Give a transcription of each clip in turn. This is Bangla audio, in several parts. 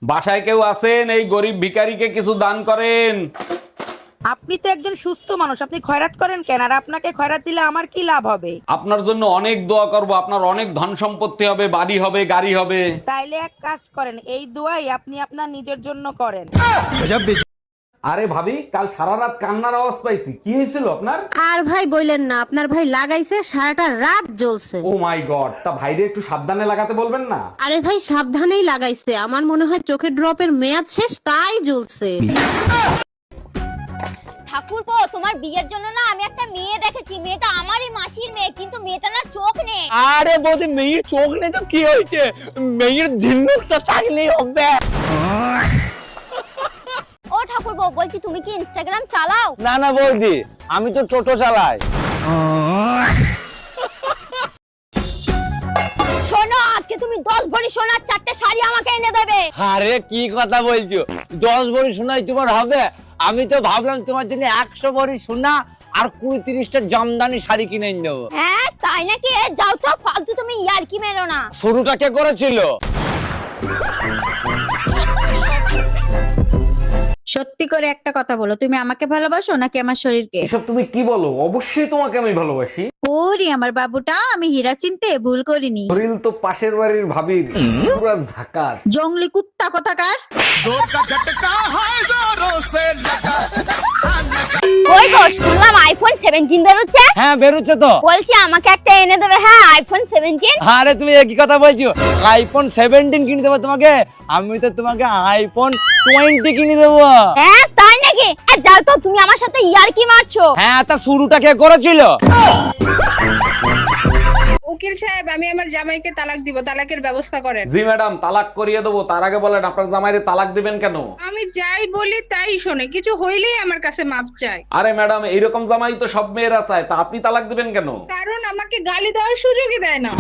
বাসায় কেউ আছেন? এই গরিব ভিখারিকে কিছু দান করেন। আপনি তো একজন সুস্থ মানুষ, আপনি খয়রাত করেন কেন? আর আপনাকে খয়রাত দিলে আমার কি লাভ হবে? আপনার জন্য অনেক দোয়া করব, আপনার অনেক ধন সম্পত্তি হবে, বাড়ি হবে, গাড়ি হবে। তাইলে এক কাজ করেন, এই দোয়াই আপনি আপনার নিজের জন্য করেন। আরে ভাবি, কাল সারা রাত কান্নার আওয়াজ পাইছি, কি হয়েছিল আপনার? আর ভাই বললেন না, আপনার ভাই লাগাইছে সারাটা রাত জ্বলছে। ও মাই গড, তা ভাইরে একটু সাবধানে লাগাতে বলবেন না? আরে ভাই সাবধানেই লাগাইছে, আমার মনে হয় চোখের ড্রপের মেয়াদ শেষ তাই জ্বলছে। ঠাকুরপো, তোমার বিয়ের জন্য না আমি একটা মেয়ে দেখেছি। মেয়েটা আমারই মাসির মেয়ে, কিন্তু মেয়েটা না চোখ নেই। আরে বৌদি, মেয়ের চোখ নেই তো কি হয়েছে? মেয়ের ঝিনুকটা থাকলেই হবে। ও ঠাকুরপো, বলছি তুমি কি ইনস্টাগ্রাম চালাও? না না বৌদি, আমি তো টোটো চালাই। শোনো, আজকে তুমি 10 ভরি সোনার 4টে শাড়ি আমাকে এনে দেবে। আরে কি কথা বলছো? 10 ভরি সোনাই তোমার হবে? আমি তো ভাবলাম তোমার জন্য 100 ভরি সোনা আর 20-30টা জামদানি শাড়ি কিনে এনে দেবো। হ্যাঁ তাই নাকি? যাও তো, ফালতু তুমি ইয়ার্কি মেরো না। শুরুটা কে করেছিল? সত্যি করে একটা কথা বলো, তুমি আমাকে ভালোবাসো নাকি আমার শরীরকে? এসব তুমি কি বলো? অবশ্যই তোমাকে আমি ভালোবাসি। ওরে আমার বাবুটা, আমি হীরা চিনতে ভুল করিনি। শরীর তো পাশের বাড়ির ভাবির, পুরা ঝাকাস। জঙ্গলি কুত্তা কোথাকার। ওই গো, শুনলাম আইফোন 17 বেরোচ্ছে। হ্যাঁ বেরোচ্ছে তো। বলছি আমাকে একটা এনে দেবে। হ্যাঁ, আইফোন 17। আরে তুমি একই কথা বলছো, আইফোন 17 কিনে দেবো তোমাকে? আমি তো তোমাকে আইফোন 20 কিনে দেবো। হ্যাঁ তাই নাকি? যাও তো, তুমি আমার সাথে ইয়ার্কি মারছো। হ্যাঁ, তা শুরুটা কে করেছিল? উকিল সাহেব, আমি আমার জামাইকে তালাক দিব, তালাকের ব্যবস্থা করেন। জি ম্যাডাম, তালাক করিয়ে দেবো। তার আগে বলেন আপনার জামাইরে তালাক দিবেন কেন? আমি যাই বলি তাই শোনে, কিছু হইলেই আমার কাছে মাপ চায়। আরে ম্যাডাম, এইরকম জামাই তো সব মেয়েরা চায়, তা আপনি তালাক দিবেন কেন? কারণ আমাকে গালি দেওয়ার সুযোগই দেয় না।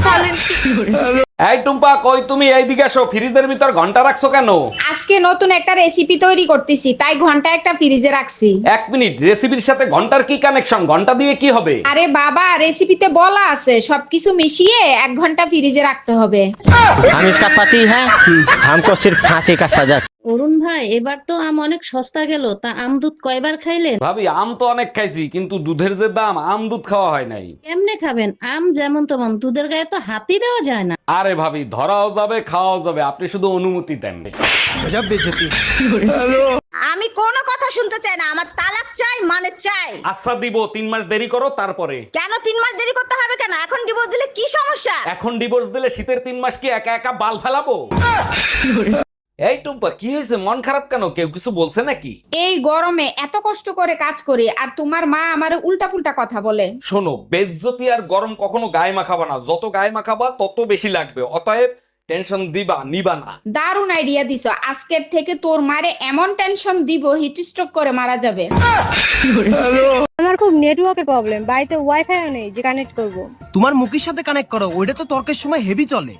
এই টুম্পা, কই তুমি? এইদিকে আসো। ফ্রিজের ভিতর ঘন্টা রাখছো কেন? আজকে নতুন একটা রেসিপি তৈরি করতেছি, তাই ঘন্টা একটা ফ্রিজে রাখছি। 1 মিনিট, রেসিপির সাথে ঘন্টার কি কানেকশন? ঘন্টা দিয়ে কি হবে? আরে বাবা, রেসিপিতে বলা আছে সবকিছু মিশিয়ে 1 ঘন্টা ফ্রিজে রাখতে হবে। हम इसका पति है, हमको सिर्फ फांसी का सजा। অরুণ ভাই, এবার তো আম অনেক সস্তা গেল, তা আম দুধ কয়বার খাইলেন? ভাবি, আম তো অনেক খাইছি, কিন্তু দুধের যে দাম, আম দুধ খাওয়া হয় নাই। কেমনে খাবেন? আম যেমন তেমন, দুধের গায়ে তো হাতই দেওয়া যায় না। আরে ভাবি, ধরাও যাবে, খাওয়াও যাবে, আপনি শুধু অনুমতি দেন। আমি কোনো কথা শুনতে চাই না, আমার তালাক চাই মানে চাই। আচ্ছা দিব, 3 মাস দেরি করো তারপরে। কেন 3 মাস দেরি করতে হবে কেন? এখন ডিভোর্স দিলে কি সমস্যা? এখন ডিভোর্স দিলে শীতের 3 মাস কি একা একা বাল ফেলাবো? এই টুম্পা, কি হয়েছে? মন খারাপ কেন? কেউ কিছু বলছে নাকি? এই গরমে এত কষ্ট করে কাজ করি, আর তোমার মা আমারে উল্টা পুল্টা কথা বলে। শোনো, বেজ্জতি আর গরম কখনো গায়ে মাখাবা না। যত গায়ে মাখাবা তত বেশি লাগবে। অতএব টেনশন দিবা নিবা না। দারুণ আইডিয়া দিছো। আজকের থেকে তোর মারে এমন টেনশন দিব, হিট স্ট্রোক করে মারা যাবে। আমার খুব নেটওয়ার্কের প্রবলেম, বাড়িতে ওয়াইফাইও নেই যে কানেক্ট করব। তোমার মুখের সাথে কানেক্ট করো, ওইটা তো তর্কের সময় হেভি চলে।